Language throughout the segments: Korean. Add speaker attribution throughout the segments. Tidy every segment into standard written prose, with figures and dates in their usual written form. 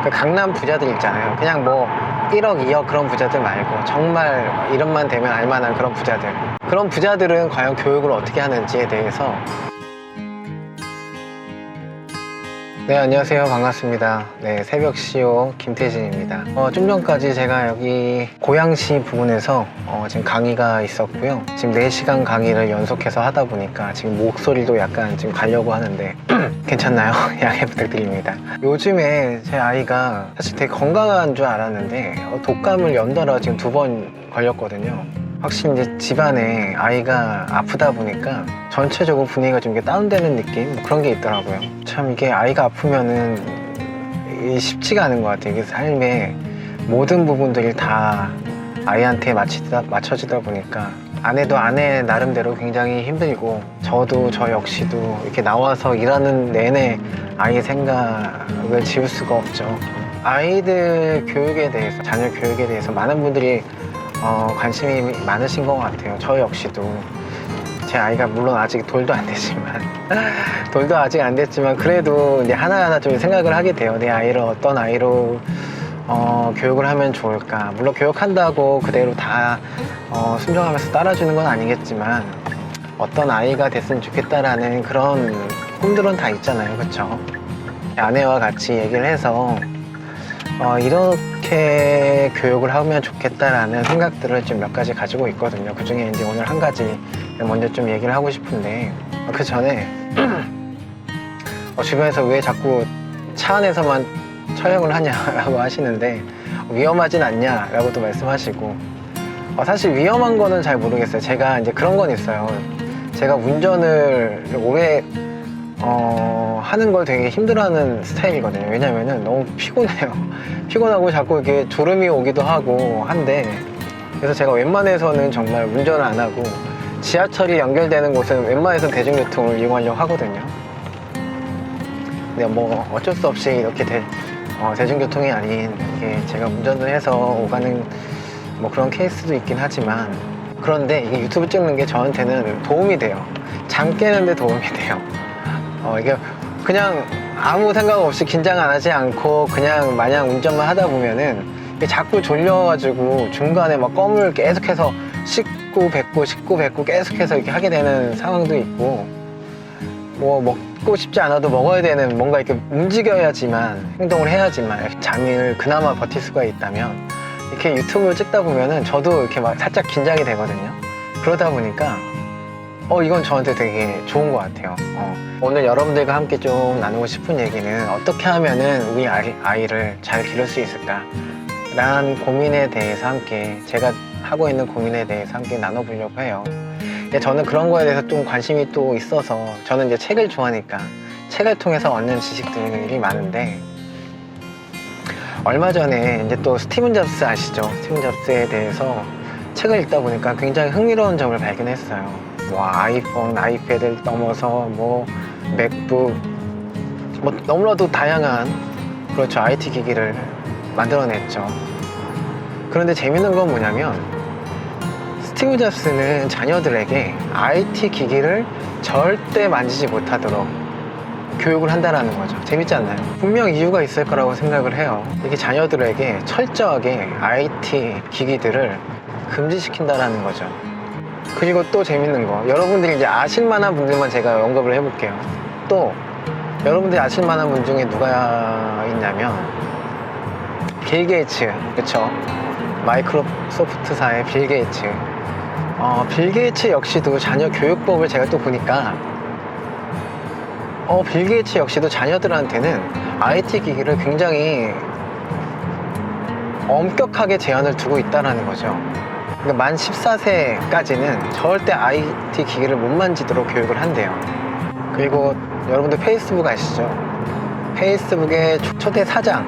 Speaker 1: 그 강남 부자들 있잖아요. 그냥 뭐 1억, 2억 그런 부자들 말고 정말 이름만 대면 알만한 그런 부자들. 그런 부자들은 과연 교육을 어떻게 하는지에 대해서. 네, 안녕하세요. 반갑습니다. 네, 새벽 CEO 김태진입니다. 좀 전까지 제가 여기 고양시 부근에서 지금 강의가 있었고요. 지금 4시간 강의를 연속해서 하다 보니까 지금 목소리도 약간 지금 가려고 하는데 괜찮나요? 양해 부탁드립니다. 요즘에 제 아이가 사실 되게 건강한 줄 알았는데 독감을 연달아 지금 2번 걸렸거든요. 확실히 이제 집안에 아이가 아프다 보니까 전체적으로 분위기가 좀 다운되는 느낌? 뭐 그런 게 있더라고요. 참 이게 아이가 아프면은 쉽지가 않은 것 같아요. 이게 삶의 모든 부분들이 다 아이한테 맞춰지다 보니까 아내도 아내 나름대로 굉장히 힘들고 저도 저 역시도 이렇게 나와서 일하는 내내 아이 생각을 지울 수가 없죠. 아이들 교육에 대해서, 자녀 교육에 대해서 많은 분들이 관심이 많으신 것 같아요. 저 역시도 제 아이가 물론 아직 돌도 안 됐지만 돌도 아직 안 됐지만 그래도 이제 하나하나 좀 생각을 하게 돼요. 내 아이를 어떤 아이로 교육을 하면 좋을까. 물론 교육한다고 그대로 다 순종하면서 따라주는 건 아니겠지만 어떤 아이가 됐으면 좋겠다라는 그런 꿈들은 다 있잖아요. 그쵸? 아내와 같이 얘기를 해서 이렇게 교육을 하면 좋겠다라는 생각들을 좀 몇 가지 가지고 있거든요. 그 중에 이제 오늘 한 가지 먼저 좀 얘기를 하고 싶은데, 그 전에 주변에서 왜 자꾸 차 안에서만 촬영을 하냐라고 하시는데 위험하진 않냐라고도 말씀하시고, 사실 위험한 거는 잘 모르겠어요. 제가 이제 그런 건 있어요. 제가 운전을 오래 하는 걸 되게 힘들어하는 스타일이거든요. 왜냐면은 너무 피곤해요. 피곤하고 자꾸 이렇게 졸음이 오기도 하고 한데, 그래서 제가 웬만해서는 정말 운전을 안 하고 지하철이 연결되는 곳은 웬만해서는 대중교통을 이용하려고 하거든요. 근데 뭐 어쩔 수 없이 이렇게 대중교통이 아닌 이게 제가 운전을 해서 오가는 뭐 그런 케이스도 있긴 하지만, 그런데 이게 유튜브 찍는 게 저한테는 도움이 돼요. 잠 깨는데 도움이 돼요. 이게 그냥 아무 생각 없이 긴장 안 하지 않고 그냥 마냥 운전만 하다 보면은 자꾸 졸려가지고 중간에 막 껌을 계속해서 씹고 뱉고 계속해서 이렇게 하게 되는 상황도 있고, 뭐 먹고 싶지 않아도 먹어야 되는, 뭔가 이렇게 움직여야지만, 행동을 해야지만 잠을 그나마 버틸 수가 있다면, 이렇게 유튜브를 찍다 보면은 저도 이렇게 막 살짝 긴장이 되거든요. 그러다 보니까 이건 저한테 되게 좋은 것 같아요. 오늘 여러분들과 함께 좀 나누고 싶은 얘기는 어떻게 하면은 우리 아이를 잘 기를 수 있을까 라는 고민에 대해서 함께, 제가 하고 있는 고민에 대해서 함께 나눠보려고 해요. 저는 그런 거에 대해서 좀 관심이 또 있어서, 저는 이제 책을 좋아하니까 책을 통해서 얻는 지식들이 많은데, 얼마 전에 이제 또 스티븐 잡스 아시죠? 스티븐 잡스에 대해서 책을 읽다 보니까 굉장히 흥미로운 점을 발견했어요. 뭐 아이폰, 아이패드를 넘어서 뭐 맥북, 뭐 너무나도 다양한, 그렇죠, IT 기기를 만들어냈죠. 그런데 재밌는 건 뭐냐면 스티브 잡스는 자녀들에게 IT 기기를 절대 만지지 못하도록 교육을 한다라는 거죠. 재밌지 않나요? 분명 이유가 있을 거라고 생각을 해요. 이게 자녀들에게 철저하게 IT 기기들을 금지시킨다라는 거죠. 그리고 또 재밌는 거, 여러분들이 이제 아실만한 분들만 제가 언급을 해볼게요. 또 여러분들이 아실만한 분 중에 누가 있냐면 빌 게이츠, 그쵸? 마이크로소프트사의 빌 게이츠. 빌 게이츠 역시도 자녀 교육법을 제가 또 보니까 빌 게이츠 역시도 자녀들한테는 IT 기기를 굉장히 엄격하게 제한을 두고 있다는 거죠. 그러니까 만 14세까지는 절대 IT 기기를 못 만지도록 교육을 한대요. 그리고 여러분들 페이스북 아시죠? 페이스북의 초대 사장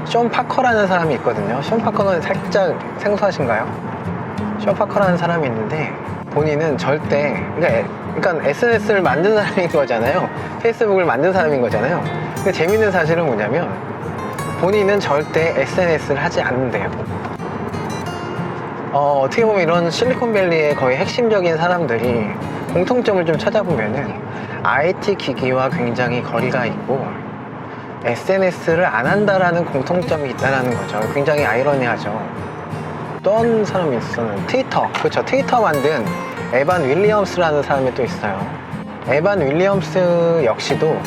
Speaker 1: 숀 파커라는 사람이 있거든요. 숀 파커는 살짝 생소하신가요? 숀 파커라는 사람이 있는데, 본인은 절대, 그러니까 SNS를 만든 사람인 거잖아요. 페이스북을 만든 사람인 거잖아요. 근데 재밌는 사실은 뭐냐면 본인은 절대 SNS를 하지 않는데요. 어떻게 보면 이런 실리콘밸리의 거의 핵심적인 사람들이 공통점을 좀 찾아보면은 IT 기기와 굉장히 거리가 있고, SNS를 안 한다라는 공통점이 있다는 거죠. 굉장히 아이러니하죠. 어떤 사람이 있었는 트위터, 그렇죠. 트위터 만든 에반 윌리엄스라는 사람이 또 있어요. 에반 윌리엄스 역시도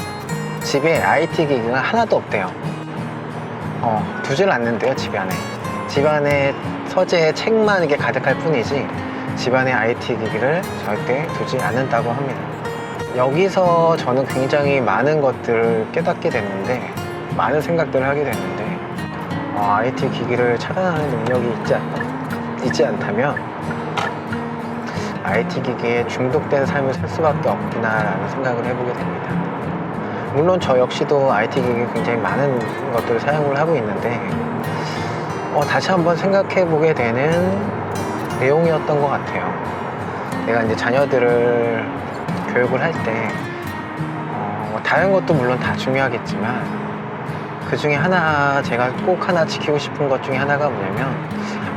Speaker 1: 집에 IT 기기가 하나도 없대요. 두질 않는데요, 집 안에. 집 안에 서재에 책만 이게 가득할 뿐이지 집안에 IT 기기를 절대 두지 않는다고 합니다. 여기서 저는 굉장히 많은 것들을 깨닫게 됐는데, 많은 생각들을 하게 됐는데, IT 기기를 차단하는 능력이 있지 않다면 IT 기기에 중독된 삶을 살 수밖에 없구나 라는 생각을 해보게 됩니다. 물론 저 역시도 IT 기기 굉장히 많은 것들을 사용을 하고 있는데, 다시 한번 생각해 보게 되는 내용이었던 것 같아요. 내가 이제 자녀들을 교육을 할 때, 다른 것도 물론 다 중요하겠지만, 그 중에 하나, 제가 꼭 하나 지키고 싶은 것 중에 하나가 뭐냐면,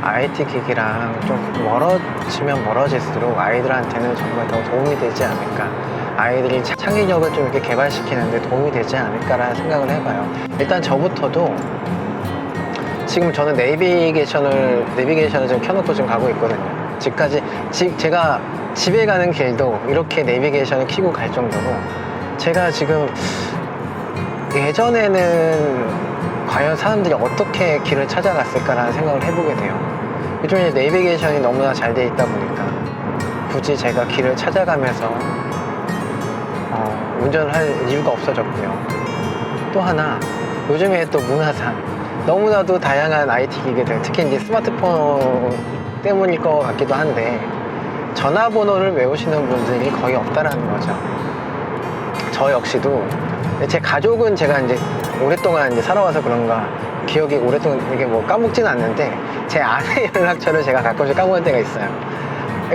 Speaker 1: IT 기기랑 좀 멀어지면 멀어질수록 아이들한테는 정말 더 도움이 되지 않을까. 아이들이 창의력을 좀 이렇게 개발시키는데 도움이 되지 않을까라는 생각을 해봐요. 일단 저부터도 지금 저는 내비게이션을 좀 켜놓고 지금 가고 있거든요. 제가 집에 가는 길도 이렇게 내비게이션을 켜고 갈 정도로, 제가 지금 예전에는 과연 사람들이 어떻게 길을 찾아갔을까라는 생각을 해보게 돼요. 요즘에 내비게이션이 너무나 잘 돼 있다 보니까 굳이 제가 길을 찾아가면서 운전을 할 이유가 없어졌고요. 또 하나, 요즘에 또 문화상 너무나도 다양한 IT 기기들, 특히 이제 스마트폰 때문일 것 같기도 한데, 전화번호를 외우시는 분들이 거의 없다라는 거죠. 저 역시도, 제 가족은 제가 이제 오랫동안 이제 살아와서 그런가 기억이 오랫동안 이게 뭐 까먹지는 않는데, 제 아내 연락처를 제가 가끔씩 까먹을 때가 있어요.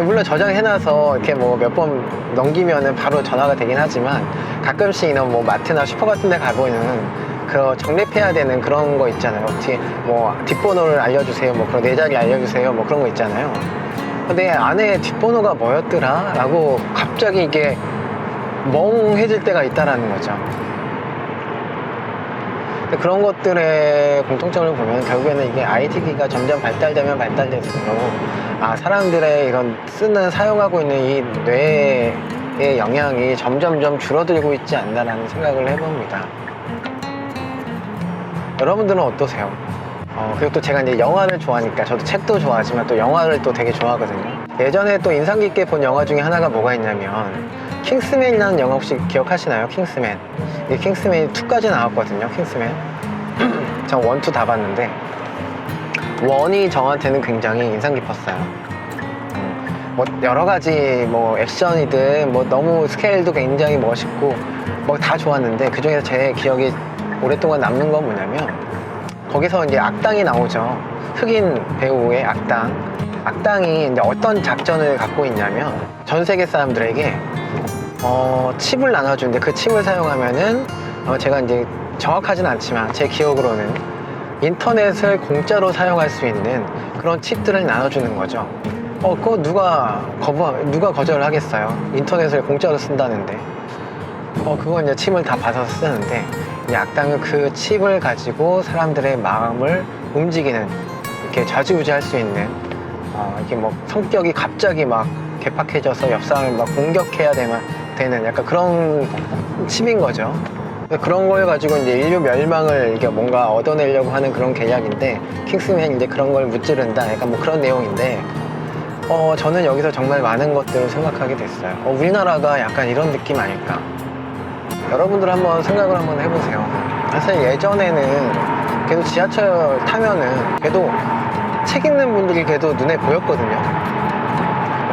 Speaker 1: 물론 저장해놔서 이렇게 뭐 몇 번 넘기면은 바로 전화가 되긴 하지만, 가끔씩 이런 뭐 마트나 슈퍼 같은 데 가보면은 그 정립해야 되는 그런 거 있잖아요. 어떻게 뭐 뒷번호를 알려주세요, 뭐 그런 네 자리 알려주세요, 뭐 그런 거 있잖아요. 근데 아내 뒷번호가 뭐였더라? 라고 갑자기 이게 멍해질 때가 있다라는 거죠. 그런 것들의 공통점을 보면 결국에는 이게 IT 기기가 점점 발달되면 발달될수록 사람들의 이런 사용하고 있는 이 뇌의 영향이 점점점 줄어들고 있지 않나라는 생각을 해봅니다. 여러분들은 어떠세요? 그리고 또 제가 이제 영화를 좋아하니까, 저도 책도 좋아하지만 또 영화를 또 되게 좋아하거든요. 예전에 또 인상 깊게 본 영화 중에 하나가 뭐가 있냐면, 킹스맨이라는 영화 혹시 기억하시나요? 킹스맨. 이 킹스맨이 2까지 나왔거든요. 킹스맨. 전 1, 2 다 봤는데 1이 저한테는 굉장히 인상 깊었어요. 뭐 여러 가지 뭐 액션이든 뭐 너무 스케일도 굉장히 멋있고 뭐 다 좋았는데, 그 중에서 제 기억이 오랫동안 남는 건 뭐냐면, 거기서 이제 악당이 나오죠. 흑인 배우의 악당이 이제 어떤 작전을 갖고 있냐면, 전 세계 사람들에게 칩을 나눠주는데, 그 칩을 사용하면은 제가 이제 정확하진 않지만 제 기억으로는 인터넷을 공짜로 사용할 수 있는 그런 칩들을 나눠주는 거죠. 그거 누가 거절을 하겠어요? 인터넷을 공짜로 쓴다는데. 그거 이제 칩을 다 받아서 쓰는데, 이 악당은 그 칩을 가지고 사람들의 마음을 움직이는, 이렇게 좌지우지할 수 있는, 이렇게 뭐 성격이 갑자기 막 개팍해져서 옆 사람을 막 공격해야 되는 약간 그런 칩인 거죠. 그런 걸 가지고 이제 인류 멸망을 이렇게 뭔가 얻어내려고 하는 그런 계략인데, 킹스맨이 이제 그런 걸 무찌른다, 약간 뭐 그런 내용인데, 저는 여기서 정말 많은 것들을 생각하게 됐어요. 우리나라가 약간 이런 느낌 아닐까? 여러분들 한번 생각을 한번 해보세요. 사실 예전에는 그래도 지하철 타면은 그래도 책 읽는 분들이 그래도 눈에 보였거든요.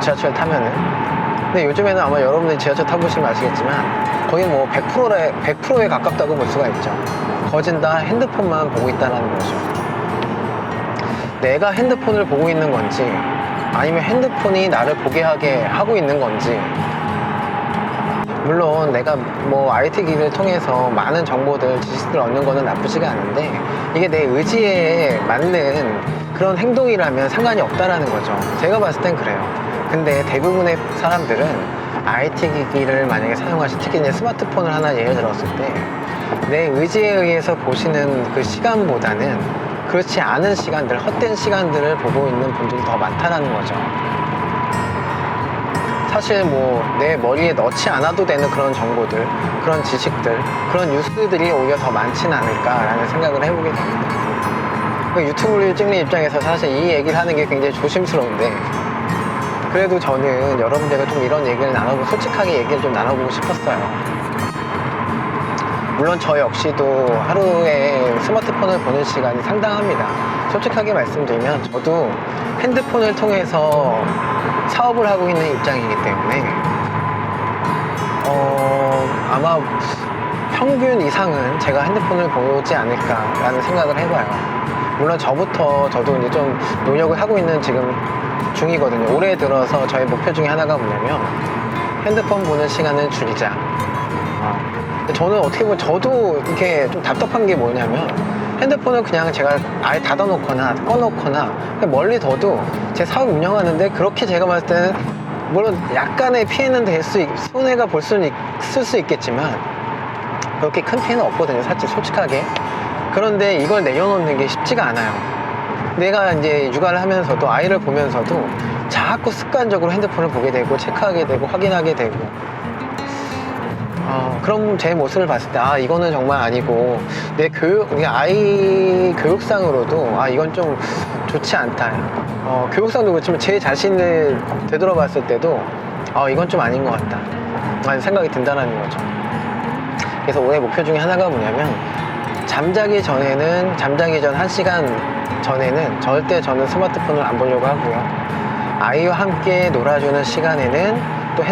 Speaker 1: 지하철 타면은. 근데 요즘에는 아마 여러분들이 지하철 타보시면 아시겠지만 거의 뭐 100%에 가깝다고 볼 수가 있죠. 거진 다 핸드폰만 보고 있다는 거죠. 내가 핸드폰을 보고 있는 건지, 아니면 핸드폰이 나를 보게 하게 하고 있는 건지. 물론 내가 뭐 IT 기기를 통해서 많은 정보들, 지식들을 얻는 거는 나쁘지가 않은데, 이게 내 의지에 맞는 그런 행동이라면 상관이 없다라는 거죠. 제가 봤을 땐 그래요. 근데 대부분의 사람들은 IT 기기를 만약에 사용하시, 특히 이제 스마트폰을 하나 예를 들었을 때 내 의지에 의해서 보시는 그 시간보다는 그렇지 않은 시간들, 헛된 시간들을 보고 있는 분들이 더 많다는 거죠. 사실 뭐 내 머리에 넣지 않아도 되는 그런 정보들, 그런 지식들, 그런 뉴스들이 오히려 더 많지는 않을까라는 생각을 해보게 됩니다. 유튜브를 찍는 입장에서 사실 이 얘기를 하는 게 굉장히 조심스러운데, 그래도 저는 여러분들과 좀 이런 얘기를 나눠보고 솔직하게 얘기를 좀 나눠보고 싶었어요. 물론 저 역시도 하루에 스마트폰을 보는 시간이 상당합니다. 솔직하게 말씀드리면 저도 핸드폰을 통해서 사업을 하고 있는 입장이기 때문에 아마 평균 이상은 제가 핸드폰을 보지 않을까라는 생각을 해봐요. 물론 저도 이제 좀 노력을 하고 있는 지금 중이거든요. 올해 들어서 저의 목표 중에 하나가 뭐냐면 핸드폰 보는 시간을 줄이자. 저는 어떻게 보면 저도 이렇게 좀 답답한 게 뭐냐면 핸드폰을 그냥 제가 아예 닫아놓거나 꺼놓거나 멀리 둬도 제 사업 운영하는데 그렇게 제가 봤을 때는 물론 약간의 피해는 손해가 있을 수 있겠지만 그렇게 큰 피해는 없거든요. 사실 솔직하게. 그런데 이걸 내려놓는 게 쉽지가 않아요. 내가 이제 육아를 하면서도 아이를 보면서도 자꾸 습관적으로 핸드폰을 보게 되고 체크하게 되고 확인하게 되고 그럼 제 모습을 봤을 때 이거는 정말 아니고 내 아이 교육상으로도 이건 좀 좋지 않다. 교육상도 그렇지만 제 자신을 되돌아 봤을 때도 이건 좀 아닌 것 같다 라는 생각이 든다는 거죠. 그래서 올해 목표 중에 하나가 뭐냐면 잠자기 전 1시간 전에는 절대 저는 스마트폰을 안 보려고 하고요. 아이와 함께 놀아주는 시간에는 또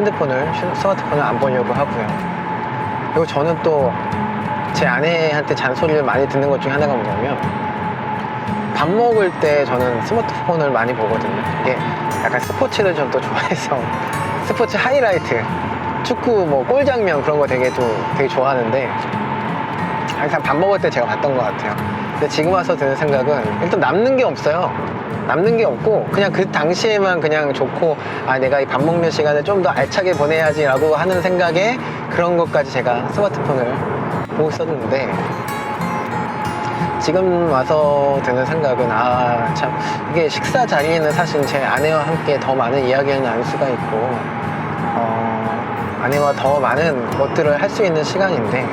Speaker 1: 스마트폰을 안 보려고 하고요. 그리고 저는 또 제 아내한테 잔소리를 많이 듣는 것 중에 하나가 뭐냐면 밥 먹을 때 저는 스마트폰을 많이 보거든요. 이게 약간 스포츠를 좀 또 좋아해서 스포츠 하이라이트, 축구 뭐 골 장면 그런 거 되게 좋아하는데 항상 밥 먹을 때 제가 봤던 것 같아요. 근데 지금 와서 드는 생각은 일단 남는 게 없어요. 남는 게 없고 그냥 그 당시에만 그냥 좋고 내가 이 밥 먹는 시간을 좀 더 알차게 보내야지 라고 하는 생각에 그런 것까지 제가 스마트폰을 보고 있었는데 지금 와서 드는 생각은 참 이게 식사 자리에는 사실 제 아내와 함께 더 많은 이야기를 나눌 수가 있고 아내와 더 많은 것들을 할 수 있는 시간인데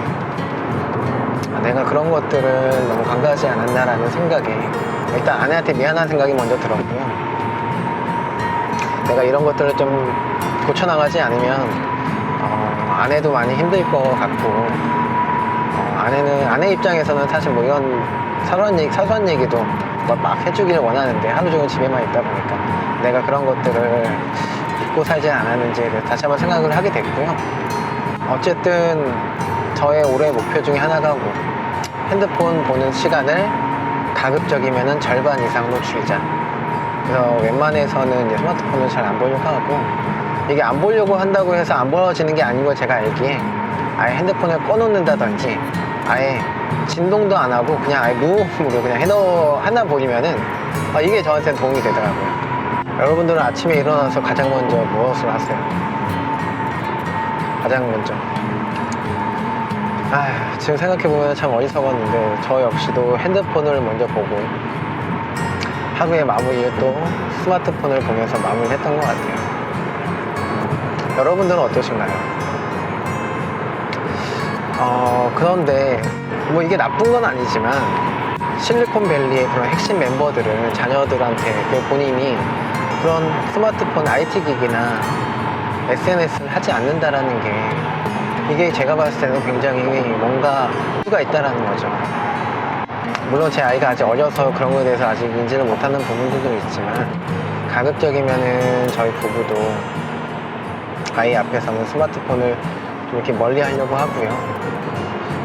Speaker 1: 내가 그런 것들을 너무 간과하지 않았나라는 생각에 일단 아내한테 미안한 생각이 먼저 들었고요. 내가 이런 것들을 좀 고쳐나가지 않으면 아내도 많이 힘들 것 같고 아내 입장에서는 사실 뭐 이런 사소한 얘기도 막 해주기를 원하는데 하루 종일 집에만 있다 보니까 내가 그런 것들을 잊고 살지 않았는지에 대해서 다시 한번 생각을 하게 됐고요. 어쨌든 저의 올해 목표 중에 하나가 핸드폰 보는 시간을 가급적이면 절반 이상으로 줄이자. 그래서 웬만해서는 이제 스마트폰을 잘 안 보려고 하고 이게 안 보려고 한다고 해서 안 벌어지는 게 아닌 걸 제가 알기에 아예 핸드폰을 꺼놓는다든지 아예 진동도 안 하고 그냥 아예 무음으로 그냥 하나 버리면은 이게 저한테는 도움이 되더라고요. 여러분들은 아침에 일어나서 가장 먼저 무엇을 하세요? 가장 먼저 지금 생각해보면 참 어리석었는데 저 역시도 핸드폰을 먼저 보고 하루의 마무리를 또 스마트폰을 보면서 마무리했던 것 같아요. 여러분들은 어떠신가요? 그런데 뭐 이게 나쁜 건 아니지만 실리콘밸리의 그런 핵심 멤버들은 자녀들한테 본인이 그런 스마트폰 IT 기기나 SNS를 하지 않는다라는 게 이게 제가 봤을 때는 굉장히 뭔가 수가 있다라는 거죠. 물론 제 아이가 아직 어려서 그런 거에 대해서 아직 인지를 못하는 부분들도 있지만 가급적이면은 저희 부부도 아이 앞에서는 스마트폰을 좀 이렇게 멀리 하려고 하고요.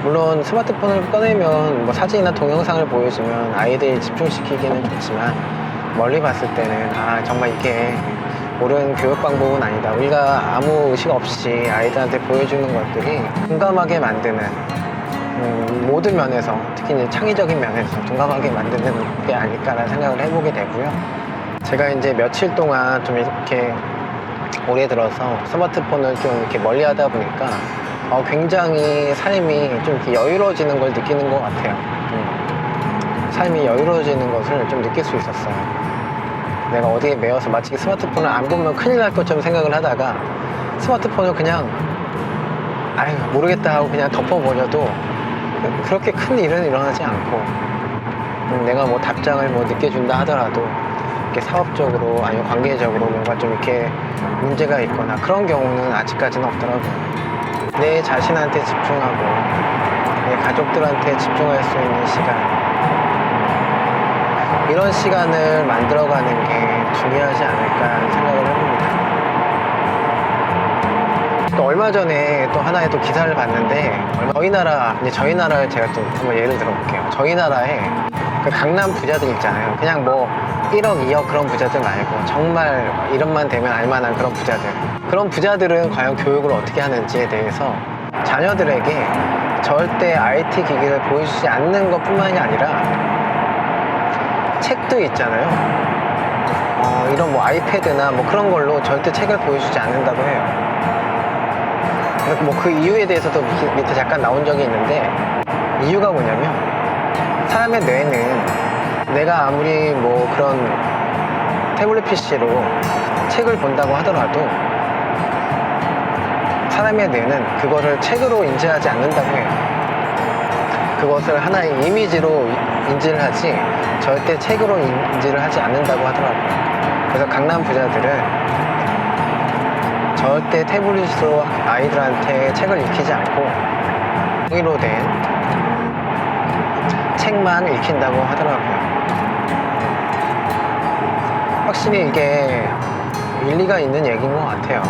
Speaker 1: 물론 스마트폰을 꺼내면 뭐 사진이나 동영상을 보여주면 아이들이 집중시키기는 좋지만 멀리 봤을 때는 정말 이게 옳은 교육 방법은 아니다. 우리가 아무 의식 없이 아이들한테 보여주는 것들이 둔감하게 만드는 모든 면에서 특히 이제 창의적인 면에서 둔감하게 만드는 게 아닐까라는 생각을 해보게 되고요. 제가 이제 며칠 동안 좀 이렇게 올해 들어서 스마트폰을 좀 이렇게 멀리 하다 보니까 굉장히 삶이 좀 이렇게 여유로워지는 걸 느끼는 것 같아요. 삶이 여유로워지는 것을 좀 느낄 수 있었어요. 내가 어디에 매여서 마치 스마트폰을 안 보면 큰일 날 것처럼 생각을 하다가 스마트폰을 그냥 모르겠다 하고 그냥 덮어버려도 그렇게 큰 일은 일어나지 않고, 내가 뭐 답장을 뭐 늦게 준다 하더라도 이렇게 사업적으로 아니면 관계적으로 뭔가 좀 이렇게 문제가 있거나 그런 경우는 아직까지는 없더라고요. 내 자신한테 집중하고 내 가족들한테 집중할 수 있는 시간, 이런 시간을 만들어가는 게 중요하지 않을까 하는 생각을 해봅니다. 또 얼마 전에 또 하나의 또 기사를 봤는데, 저희 나라를 제가 또 한번 예를 들어볼게요. 저희 나라에 그 강남 부자들 있잖아요. 그냥 뭐 1억, 2억 그런 부자들 말고 정말 이름만 대면 알만한 그런 부자들. 그런 부자들은 과연 교육을 어떻게 하는지에 대해서 자녀들에게 절대 IT 기기를 보여주지 않는 것 뿐만이 아니라 책도 있잖아요. 이런 뭐 아이패드나 뭐 그런 걸로 절대 책을 보여주지 않는다고 해요. 뭐 그 이유에 대해서도 밑에 잠깐 나온 적이 있는데, 이유가 뭐냐면 사람의 뇌는 내가 아무리 뭐 그런 태블릿 PC로 책을 본다고 하더라도 사람의 뇌는 그거를 책으로 인지하지 않는다고 해요. 그것을 하나의 이미지로 인지를 하지 절대 책으로 인지를 하지 않는다고 하더라고요. 그래서 강남 부자들은 절대 태블릿으로 아이들한테 책을 익히지 않고 종이로 된 책만 읽힌다고 하더라고요. 확실히 이게 일리가 있는 얘기인 것 같아요.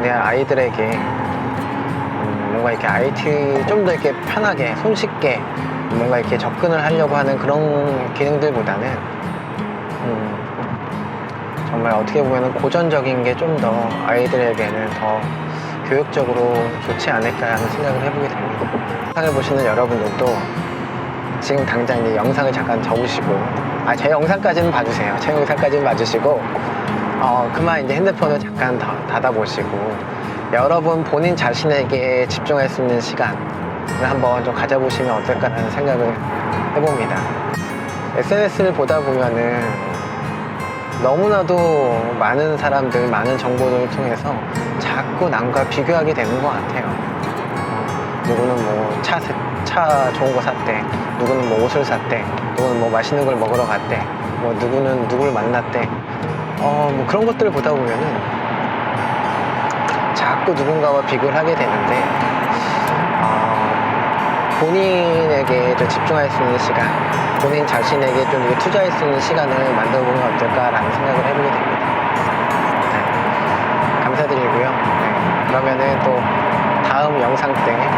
Speaker 1: 내 아이들에게 뭔가 이렇게 IT 좀 더 이렇게 편하게 손쉽게 뭔가 이렇게 접근을 하려고 하는 그런 기능들보다는 정말 어떻게 보면 고전적인 게 좀 더 아이들에게는 더 교육적으로 좋지 않을까 하는 생각을 해보게 됩니다. 영상을 보시는 여러분들도 지금 당장 이제 영상을 잠깐 접으시고, 제 영상까지는 봐주세요. 제 영상까지는 봐주시고, 그만 이제 핸드폰을 잠깐 닫아보시고, 여러분 본인 자신에게 집중할 수 있는 시간을 한번 좀 가져보시면 어떨까라는 생각을 해봅니다. SNS를 보다 보면은 너무나도 많은 사람들, 많은 정보들을 통해서 자꾸 남과 비교하게 되는 것 같아요. 누구는 뭐 차 좋은 거 샀대, 누구는 뭐 옷을 샀대, 누구는 뭐 맛있는 걸 먹으러 갔대, 뭐 누구는 누구를 만났대. 뭐 그런 것들을 보다 보면은 자꾸 누군가와 비교를 하게 되는데, 본인에게 좀 집중할 수 있는 시간, 본인 자신에게 좀 투자할 수 있는 시간을 만들어 보면 어떨까라는 생각을 해보게 됩니다. 네, 감사드리고요. 네, 그러면은 또 다음 영상 때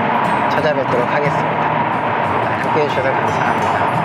Speaker 1: 찾아뵙도록 하겠습니다. 함께 해주셔서 감사합니다.